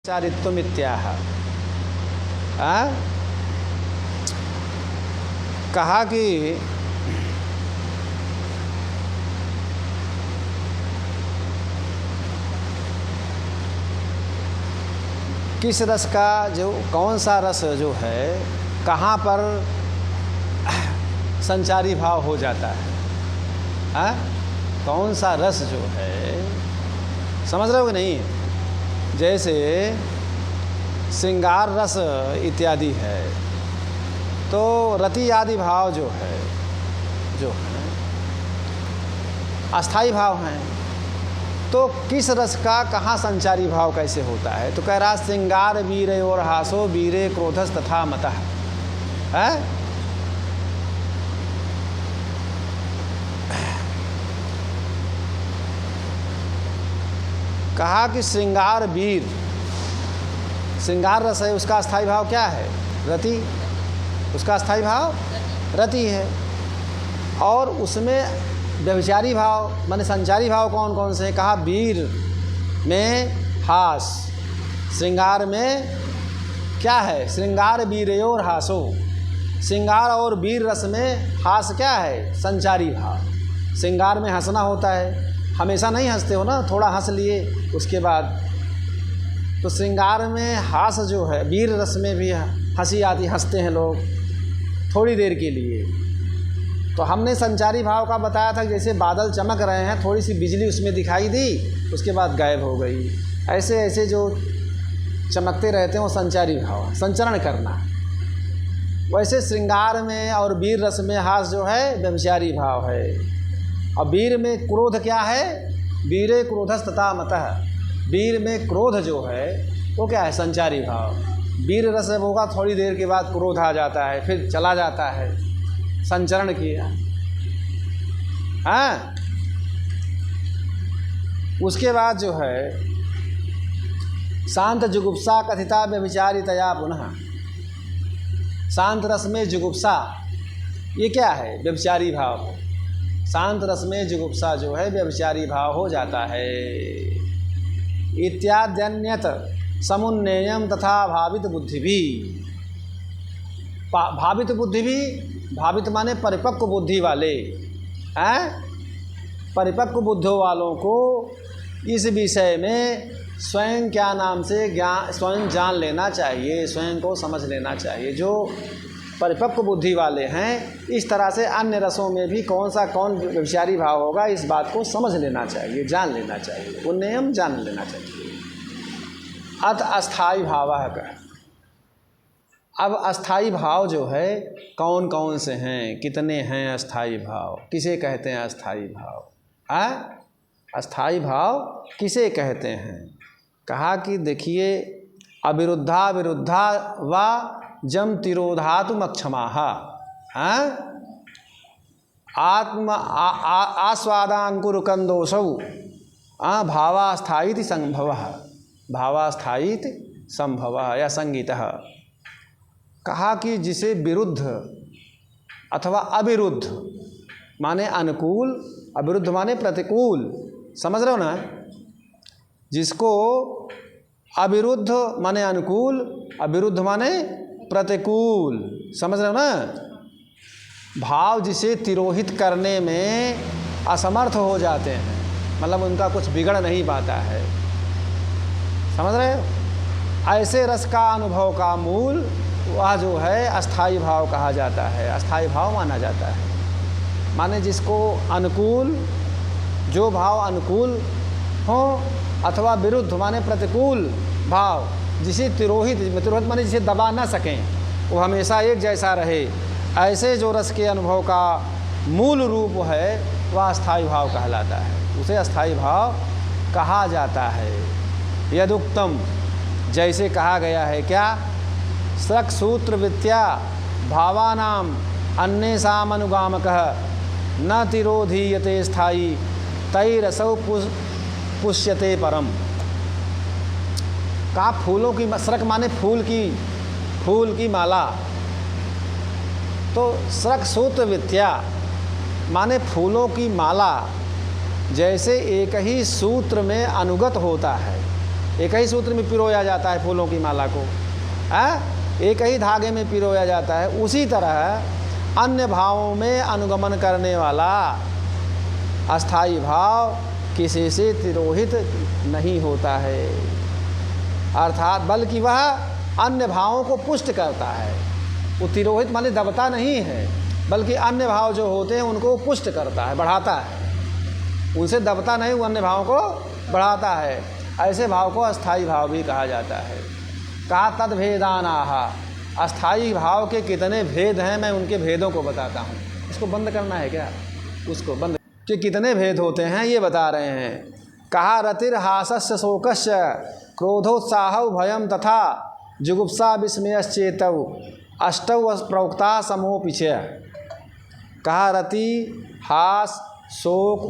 चारित्वमित्याह। कहा कि किस रस का जो कौन सा रस जो है कहाँ पर संचारी भाव हो जाता है, कौन सा रस जो है, समझ रहे हो कि नहीं? जैसे श्रृंगार रस इत्यादि है, तो रति आदि भाव जो है अस्थाई भाव हैं। तो किस रस का कहाँ संचारी भाव कैसे होता है? तो कह रहा श्रृंगार वीरे और हासो वीरे क्रोधस तथा मतः है। कहा कि श्रृंगार वीर, श्रृंगार रस है, उसका अस्थाई भाव क्या है? रति। उसका अस्थाई भाव रति है। और उसमें व्यभिचारी भाव माने संचारी भाव कौन कौन से हैं? कहा वीर में हास, श्रृंगार में क्या है? श्रृंगार वीरयोर हासो, श्रृंगार और वीर रस में हास क्या है? संचारी भाव। श्रृंगार में हंसना होता है, हमेशा नहीं हंसते हो ना, थोड़ा हंस लिए उसके बाद। तो श्रृंगार में हास जो है, वीर रस में भी हंसी आती, हंसते हैं लोग थोड़ी देर के लिए। तो हमने संचारी भाव का बताया था, जैसे बादल चमक रहे हैं, थोड़ी सी बिजली उसमें दिखाई दी, उसके बाद गायब हो गई। ऐसे ऐसे जो चमकते रहते हैं वो संचारी भाव, संचरण करना। वैसे श्रृंगार में और वीर रस में हास जो है व्यभिचारी भाव है। और वीर में क्रोध क्या है? वीरे क्रोधस तथा मतः, वीर में क्रोध जो है वो क्या है? संचारी भाव। वीर रस होगा, थोड़ी देर के बाद क्रोध आ जाता है, फिर चला जाता है, संचरण किया। हाँ, उसके बाद जो है शांत जुगुप्सा कथिता व्यभिचारितया पुनः, शांत रस में जुगुप्सा, ये क्या है? व्यभिचारी भाव। शांत रस में जुगुप्सा जो है व्यभिचारी भाव हो जाता है। इत्याद्यन्यत समुन्नेयम तथा भावित बुद्धि भी, भावित बुद्धि भी, भावित माने परिपक्व बुद्धि वाले हैं। परिपक्व बुद्धि वालों को इस विषय में स्वयं क्या नाम से ज्ञान, स्वयं जान लेना चाहिए, स्वयं को समझ लेना चाहिए। जो परिपक्व बुद्धि वाले हैं, इस तरह से अन्य रसों में भी कौन व्यभिचारी भाव होगा, इस बात को समझ लेना चाहिए, जान लेना चाहिए, वो नियम जान लेना चाहिए। अत अस्थाई भाव का, अब अस्थाई भाव जो है कौन कौन से हैं, कितने हैं अस्थाई भाव? किसे कहते हैं अस्थाई भाव? अस्थाई भाव किसे कहते हैं? कहा कि देखिए, अविरुद्धा विरुद्धा व जम तिरोधातुम अक्षमाः, आत्म आस्वादांकुरकंदोषौ भावास्थायिति संभवः, भावास्थायिति संभवः या संगीतः। कहा कि जिसे विरुद्ध अथवा अविरुद्ध माने अनुकूल, अविरुद्ध माने प्रतिकूल, समझ रहे हो ना? जिसको अविरुद्ध माने अनुकूल, अविरुद्ध माने प्रतिकूल, समझ रहे हो ना? भाव जिसे तिरोहित करने में असमर्थ हो जाते हैं, मतलब उनका कुछ बिगड़ नहीं पाता है, समझ रहे हो? ऐसे रस का अनुभव का मूल वह जो है अस्थाई भाव कहा जाता है, अस्थाई भाव माना जाता है। माने जिसको अनुकूल, जो भाव अनुकूल हो, अथवा विरुद्ध माने प्रतिकूल भाव, जिसे तिरोहित माने जिसे दबा ना सकें, वो हमेशा एक जैसा रहे, ऐसे जो रस के अनुभव का मूल रूप है वह अस्थाई भाव कहलाता है, उसे अस्थाई भाव कहा जाता है। यदुक्तम, जैसे कहा गया है क्या? सृक् सूत्र वित्या भावानाम अन्येषाम अनुगामकः न तिरोधीयते स्थायी तैरसौ पुष्यते परम। कहा फूलों की, सृक् माने फूल की माला, तो सृक् सूत्र वित्या माने फूलों की माला जैसे एक ही सूत्र में अनुगत होता है, एक ही सूत्र में पिरोया जाता है फूलों की माला को, एक ही धागे में पिरोया जाता है। उसी तरह अन्य भावों में अनुगमन करने वाला अस्थाई भाव किसी से तिरोहित नहीं होता है, अर्थात बल्कि वह अन्य भावों को पुष्ट करता है। वो तिरोहित माने दबता नहीं है, बल्कि अन्य भाव जो होते हैं उनको पुष्ट करता है, बढ़ाता है। उनसे दबता नहीं, वो अन्य भावों को बढ़ाता है। ऐसे भाव को अस्थाई भाव भी कहा जाता है। कहा तद्भेदानाह, अस्थाई भाव के कितने भेद हैं, मैं उनके भेदों को बताता हूँ। इसको बंद करना है क्या? उसको बंद कि कितने भेद होते हैं ये बता रहे हैं। कहा रतिर्हासस्य शोकस्य क्रोधोत्साह भयम तथा जुगुप्सा विस्मयश्चेतौ अष्टौ प्रोक्ता समोपिचय। कहा रति, हास, शोक,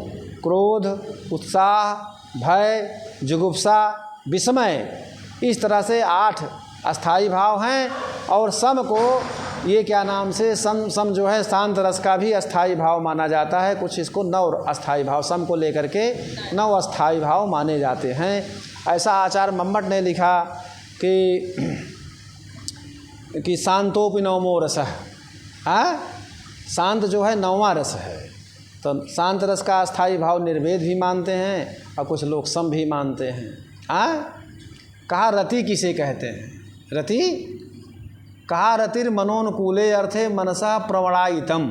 क्रोध, उत्साह, भय, जुगुप्सा, विस्मय, इस तरह से 8 अस्थाई भाव हैं। और सम को ये क्या नाम से सम जो है शांत रस का भी अस्थाई भाव माना जाता है। कुछ इसको 9 अस्थाई भाव, सम को लेकर के 9 अस्थाई भाव माने जाते हैं। ऐसा आचार्य मम्मट ने लिखा कि शांतोपि नवमो रसः, शांत जो है 9वां रस है। तो शांत रस का अस्थाई भाव निर्वेद भी मानते हैं और कुछ लोग सम भी मानते हैं। कहा रति किसे कहते हैं? रति कहा रतिर मनोनुकूले अर्थे मनसा प्रवणायितम,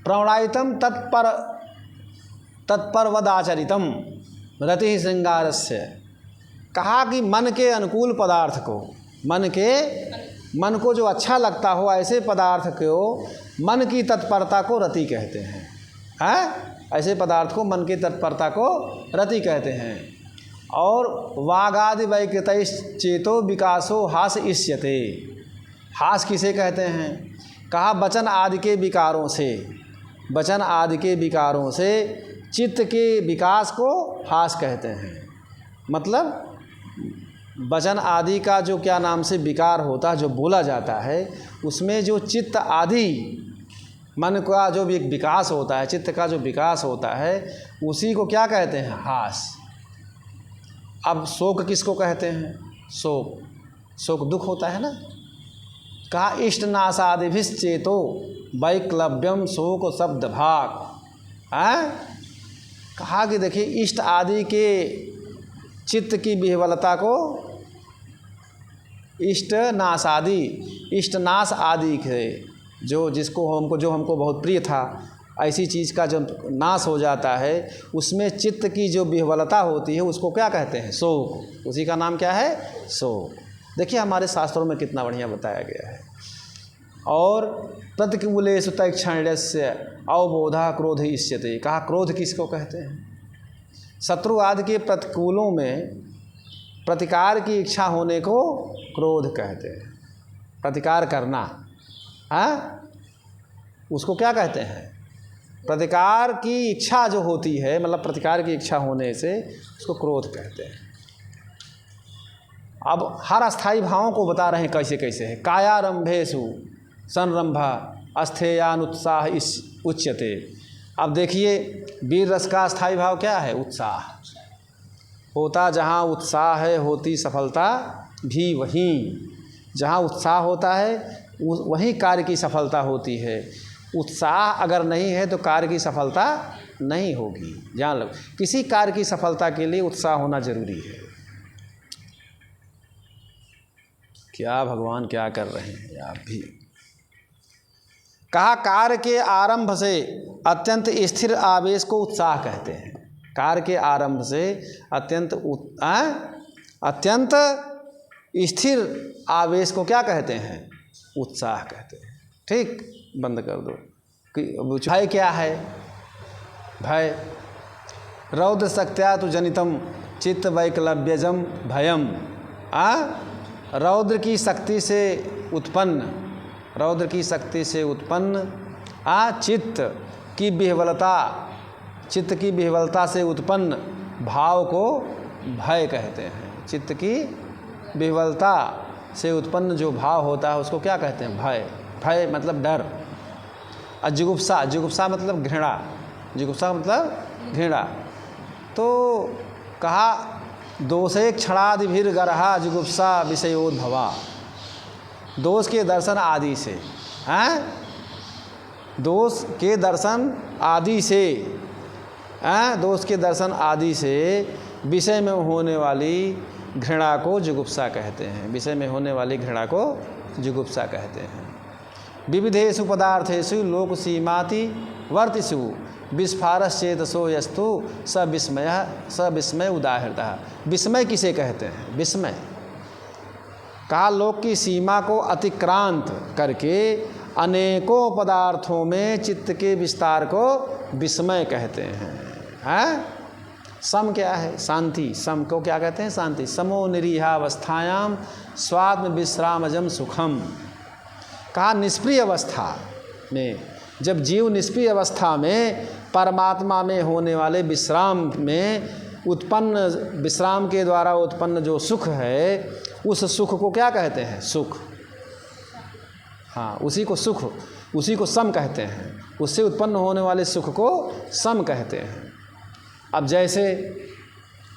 प्रवणायितम तत्पर वदाचरितम रति श्रृंगारस्य। कहा कि मन के अनुकूल पदार्थ को, मन को जो अच्छा लगता हो ऐसे पदार्थ को, मन की तत्परता को रति कहते हैं। ऐसे पदार्थ को, मन की तत्परता को रति कहते हैं। और वागादि वैकृतश्चेतो विकासो हास इष्यते, हास किसे कहते हैं? कहा वचन आदि के विकारों से, वचन आदि के विकारों से चित्त के विकास को हास कहते हैं। मतलब वचन आदि का जो क्या नाम से विकार होता है, जो बोला जाता है, उसमें जो चित्त आदि मन का जो भी विकास होता है, चित्त का जो विकास होता है, उसी को क्या कहते हैं? हास। अब शोक किसको कहते हैं? शोक दुख होता है ना। कहा इष्ट नासादिभिश्चेतो वैक्लव्यम शोक शब्द भाग। कहा कि देखिए इष्ट आदि के चित्त की विह्वलता को इष्ट नाश आदि के जो हमको बहुत प्रिय था, ऐसी चीज़ का जब नाश हो जाता है, उसमें चित्त की जो विह्वलता होती है उसको क्या कहते हैं? शोक। उसी का नाम क्या है? शोक। देखिए हमारे शास्त्रों में कितना बढ़िया बताया गया है। और प्रतिकूलेषु तैक्षण्यस्य अवबोधा क्रोध इष्यते। कहा क्रोध किसको कहते हैं? शत्रु आदि के प्रतिकूलों में प्रतिकार की इच्छा होने को क्रोध कहते हैं। प्रतिकार करना, उसको क्या कहते हैं? प्रतिकार की इच्छा जो होती है, मतलब प्रतिकार की इच्छा होने से उसको क्रोध कहते हैं। अब हर अस्थाई भावों को बता रहे हैं कैसे कैसे है। कायारंभेषु संरंभा अस्थेयानुत्साह उच्यते। अब देखिए वीर रस का अस्थाई भाव क्या है? उत्साह। होता जहाँ उत्साह है होती सफलता भी वहीं। जहाँ उत्साह होता है वहीं कार्य की सफलता होती है। उत्साह अगर नहीं है तो कार्य की सफलता नहीं होगी। जान लो, किसी कार्य की सफलता के लिए उत्साह होना जरूरी है। क्या भगवान क्या कर रहे हैं आप भी। कहा कार्य के आरंभ से अत्यंत स्थिर आवेश को उत्साह कहते हैं। कार्य के आरंभ से अत्यंत स्थिर आवेश को क्या कहते हैं? उत्साह कहते हैं। ठीक, बंद कर दो। भय क्या है? भय रौद्र शक्त्या तु जनितम चित्त वैक्लव्यजम भयम। रौद्र की शक्ति से उत्पन्न, रौद्र की शक्ति से उत्पन्न चित्त की विह्वलता, चित्त की विह्वलता से उत्पन्न भाव को भय कहते हैं। चित्त की विह्वलता से उत्पन्न जो भाव होता है उसको क्या कहते हैं? भय। भय मतलब डर। और जुगुप्सा, जुगुप्सा मतलब घृणा, जुगुप्सा मतलब घृणा। तो कहा दोषे क्षणादिभिर्गरहा जुगुप्सा विषयोद्भवा। दोष के दर्शन आदि से, हैं, दोष के दर्शन आदि से, हैं, दोष के दर्शन आदि से विषय में होने वाली घृणा को जुगुप्सा कहते हैं। विषय में होने वाली घृणा को जुगुप्सा कहते हैं। विविधेषु पदार्थेषु लोक सीमाति वर्तिषु विस्फारश्चेतसो यस्तु स विस्मय उदाहृतः। विस्मय किसे कहते हैं? विस्मय कहा लोक की सीमा को अतिक्रांत करके अनेकों पदार्थों में चित्त के विस्तार को विस्मय कहते हैं। सम क्या है? शांति। सम को क्या कहते हैं? शांति। समो निरीहावस्थायाम स्वात्म विश्रामजम सुखम। कहा निष्प्रिय अवस्था में, जब जीव निष्प्रिय अवस्था में परमात्मा में होने वाले विश्राम में उत्पन्न, विश्राम के द्वारा उत्पन्न जो सुख है, उस सुख को क्या कहते हैं? सुख। हाँ, उसी को सुख, उसी को सम कहते हैं। उससे उत्पन्न होने वाले सुख को सम कहते हैं। अब जैसे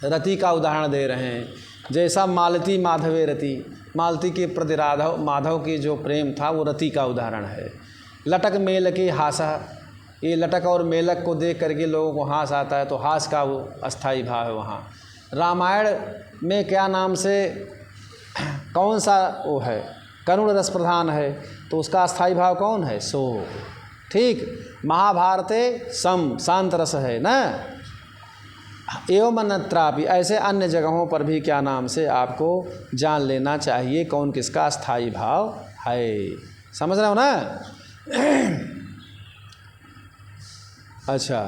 रति का उदाहरण दे रहे हैं, जैसा मालती माधवे रति, मालती के प्रति माधव की जो प्रेम था वो रति का उदाहरण है। लटक मेल के हासा, ये लटक और मेलक को देख करके लोगों को हास आता है, तो हास का वो अस्थाई भाव है वहाँ। रामायण में क्या नाम से कौन सा वो है? करुण रस प्रधान है, तो उसका अस्थाई भाव कौन है? सो। ठीक। महाभारते सम शांत रस है ना। एवं अन्यत्रापि, ऐसे अन्य जगहों पर भी क्या नाम से आपको जान लेना चाहिए कौन किसका स्थायी भाव है। समझ रहे हो ना? अच्छा,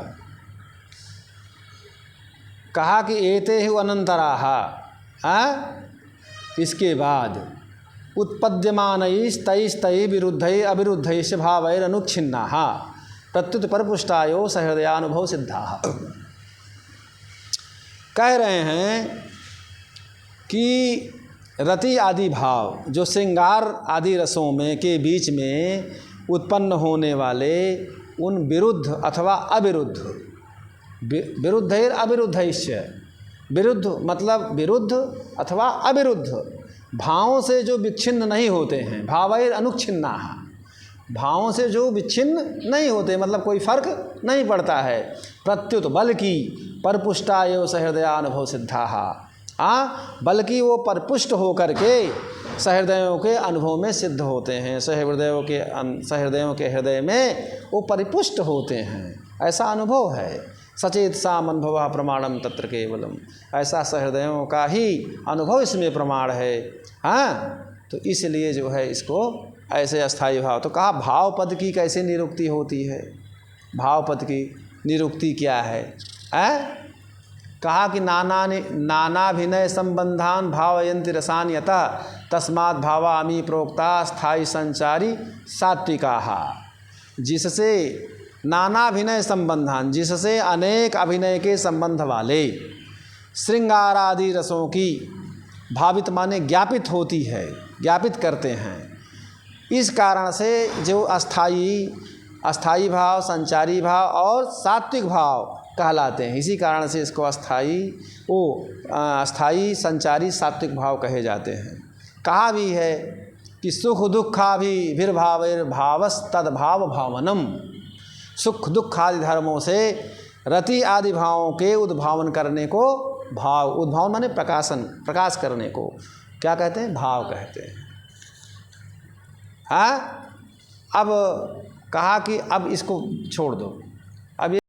कहा कि एते ही अनंतराः, इसके बाद उत्पद्यमानैस्तैस्तै विरुद्धै अविरुद्धैश्च भावैरनुच्छिन्नाः प्रत्युत परपुष्टायो सहृदयानुभव सिद्धाः। कह रहे हैं कि रति आदि भाव जो श्रृंगार आदि रसों में के बीच में उत्पन्न होने वाले उन विरुद्ध अथवा अविरुद्ध, विरुद्धैर अविरुद्धैश्च, विरुद्ध मतलब विरुद्ध अथवा अविरुद्ध भावों से जो विच्छिन्न नहीं होते हैं, भावैर अनुच्छिन्नाः, भावों से जो विच्छिन्न नहीं होते, मतलब कोई फर्क नहीं पड़ता है। प्रत्युत बल्कि परपुष्टा एवं सहृदयानुभव सिद्धाः, बल्कि वो परपुष्ट होकर के सहृदयों के अनुभव में सिद्ध होते हैं। सहृदयों के हृदय में वो परिपुष्ट होते हैं, ऐसा अनुभव है। सचेत साम अनुभव प्रमाणम तत्र केवलम, ऐसा सहृदयों का ही अनुभव इसमें प्रमाण है। तो इसलिए जो है इसको ऐसे अस्थाई भाव। तो कहा भाव पद की कैसे निरुक्ति होती है? भाव पद की निरुक्ति क्या है? कहा कि नानाभिनय संबंधान भावयन्ति रसान् यतः तस्मात् भावामि प्रोक्ता स्थायी संचारी सात्विकाः। जिससे नानाभिनय संबंधान, जिससे अनेक अभिनय के संबंध वाले श्रृंगार आदि रसों की भावित माने ज्ञापित होती है, ज्ञापित करते हैं। इस कारण से जो अस्थाई भाव, संचारी भाव और सात्विक भाव कहलाते हैं। इसी कारण से इसको अस्थाई, संचारी, सात्विक भाव कहे जाते हैं। कहा भी है कि सुख दुखाभिर्भावैर्भावस् तद्भाव भावनम। सुख दुख आदि धर्मों से रति आदि भावों के उद्भावन करने को भाव, उद्भावन माने प्रकाश करने को क्या कहते हैं? भाव कहते हैं। अब कहा कि अब इसको छोड़ दो, अब